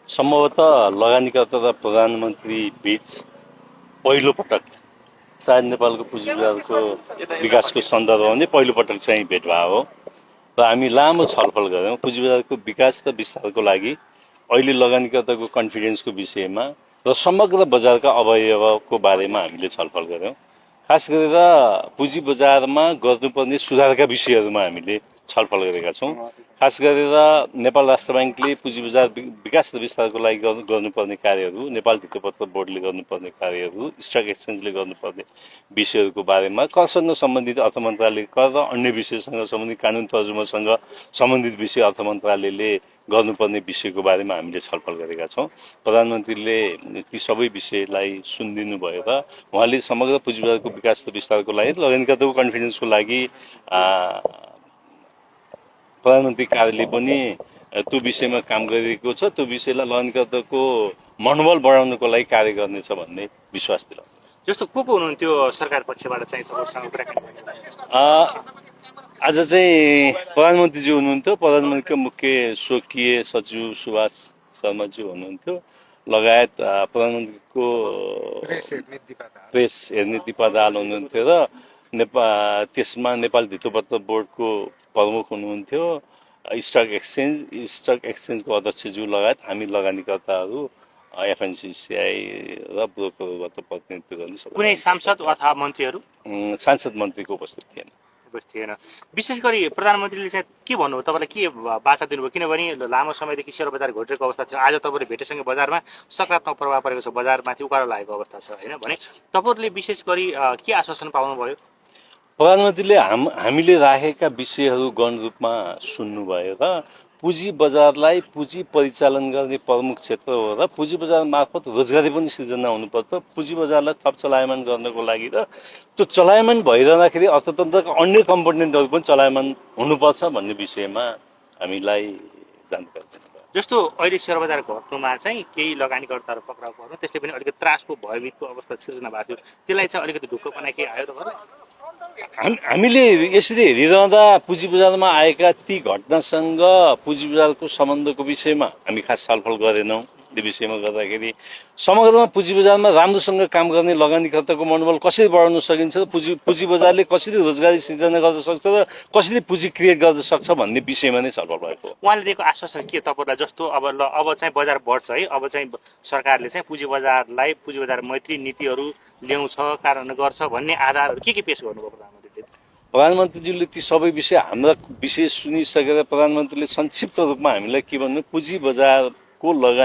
सम्भवतः लगानीकर्ता र प्रधानमन्त्री बीच पहिलो पटक सायद नेपालको पुँजी बजारको विकासको सन्दर्भमा नै पहिलो पटक चाहिँ भेटभाव हो र हामी लामो छलफल गऱ्यौँ पुँजी बजारको विकास र विस्तारको लागि अहिले लगानीकर्ताको कन्फिडेन्सको विषयमा र समग्र बजारका अवयवको बारेमा हामीले छलफल गऱ्यौँ। खास गरेर पुँजी बजारमा गर्नुपर्ने सुधारका विषयहरूमा हामीले छलफल गरेका छौँ। खास गरेर नेपाल राष्ट्र ब्याङ्कले पुँजी बजार विकास र विस्तारको लागि गर्नुपर्ने कार्यहरू, नेपाल धितोपत्र बोर्डले गर्नुपर्ने कार्यहरू, स्टक एक्सचेन्जले गर्नुपर्ने विषयहरूको बारेमा करसँग सम्बन्धित अर्थ मन्त्रालय कर र अन्य विषयसँग सम्बन्धित कानुन तर्जुमासँग सम्बन्धित विषय अर्थ मन्त्रालयले गर्नुपर्ने विषयको बारेमा हामीले छलफल गरेका छौँ। प्रधानमन्त्रीले ती सबै विषयलाई सुनिदिनु भयो र उहाँले समग्र पुँजी बजारको विकास र विस्तारको लागि लगानीकर्ताको कन्फिडेन्सको लागि प्रधानमन्त्री कार्यालय पनि त्यो विषयमा काम गरिरहेको छ। त्यो विषयलाई लगानीकर्ताको मनोबल बढाउनको लागि कार्य गर्नेछ भन्ने विश्वास दिलाउँछ। जस्तो को हुनुहुन्थ्यो सरकार पक्षबाट चाहिँ तपाईँसँग कुराकानी गर्नु? आज चाहिँ प्रधानमन्त्रीजी हुनुहुन्थ्यो, प्रधानमन्त्रीको मुख्य स्वकीय सचिव सुभाष शर्माजी हुनुहुन्थ्यो, लगायत प्रधानमन्त्रीको प्रेस हेर्ने दिपा दाहाल हुनुहुन्थ्यो र त्यसमा नेपाल धितोपत्र बोर्डको प्रमुख हुनुहुन्थ्यो, स्टक एक्सचेन्जको अध्यक्षज्यू लगायत हामी लगानीकर्ताहरू एफएनसिसिआई र ब्रोकरबाट प्रतिनिधित्व गर्ने सबै। कुनै सांसद अथवा मन्त्रीहरू? सांसद मन्त्रीको उपस्थित थिएन। विशेष गरी प्रधानमन्त्रीले चाहिँ के भन्नुभयो, तपाईँलाई के बाचा दिनुभयो? किनभने लामो समयदेखि सेयर बजार घटेको अवस्था थियो, आज तपाईँले भेटेसँगै बजारमा सकारात्मक प्रभाव परेको छ, बजारमाथि उकालो लागेको अवस्था छ होइन भने तपाईँहरूले विशेष गरी के आश्वासन पाउनुभयो? प्रधानमन्त्रीले हामीले राखेका विषयहरू गण रूपमा सुन्नुभयो र पुँजी बजारलाई पुँजी परिचालन गर्ने प्रमुख क्षेत्र हो र पुँजी बजार मार्फत रोजगारी पनि सृजना हुनुपर्छ। पुँजी बजारलाई थप चलायमान गर्नको लागि र त्यो चलायमान भइरहँदाखेरि अर्थतन्त्रका अन्य कम्पोनेन्टहरू पनि चलायमान हुनुपर्छ भन्ने विषयमा हामीलाई जानकारी दिनुभयो। जस्तो अहिले सेयर बजार घट्नुमा चाहिँ केही लगानीकर्ताहरू पक्राउ पर्नु, त्यसले पनि अलिकति त्रासको भयभीतको अवस्था सिर्जना भएको थियो, त्यसलाई चाहिँ अलिकति ढुक्कपना के आयो र? हामीले यसरी हेरिरहँदा पुँजी बजारमा आएका ती घटनासँग पुँजी बजारको सम्बन्धको विषयमा हामी खास छलफल गरेनौँ। त्यो विषयमा गर्दाखेरि समग्रमा पुँजी बजारमा राम्रोसँग काम गर्ने लगानीकर्ताको मनोबल कसरी बढाउन सकिन्छ र पुँजी बजारले कसरी रोजगारी सृजना गर्न सक्छ र कसरी पुँजी क्रिएट गर्न सक्छ भन्ने विषयमा नै छलफल भएको। उहाँले दिएको आश्वासन के तपाईँलाई? जस्तो अब चाहिँ बजार बढ्छ है, अब चाहिँ सरकारले चाहिँ पुँजी बजार मैत्री नीतिहरू ल्याउँछ, कार्यान्वयन गर्छ भन्ने आधारहरू के पेश गर्नुभयो प्रधानमन्त्रीले? प्रधानमन्त्रीज्यूले ती सबै विषय हाम्रा विषय सुनिसकेर प्रधानमन्त्रीले संक्षिप्त रूपमा हामीलाई के भन्नु, पुँजी बजारको लगानी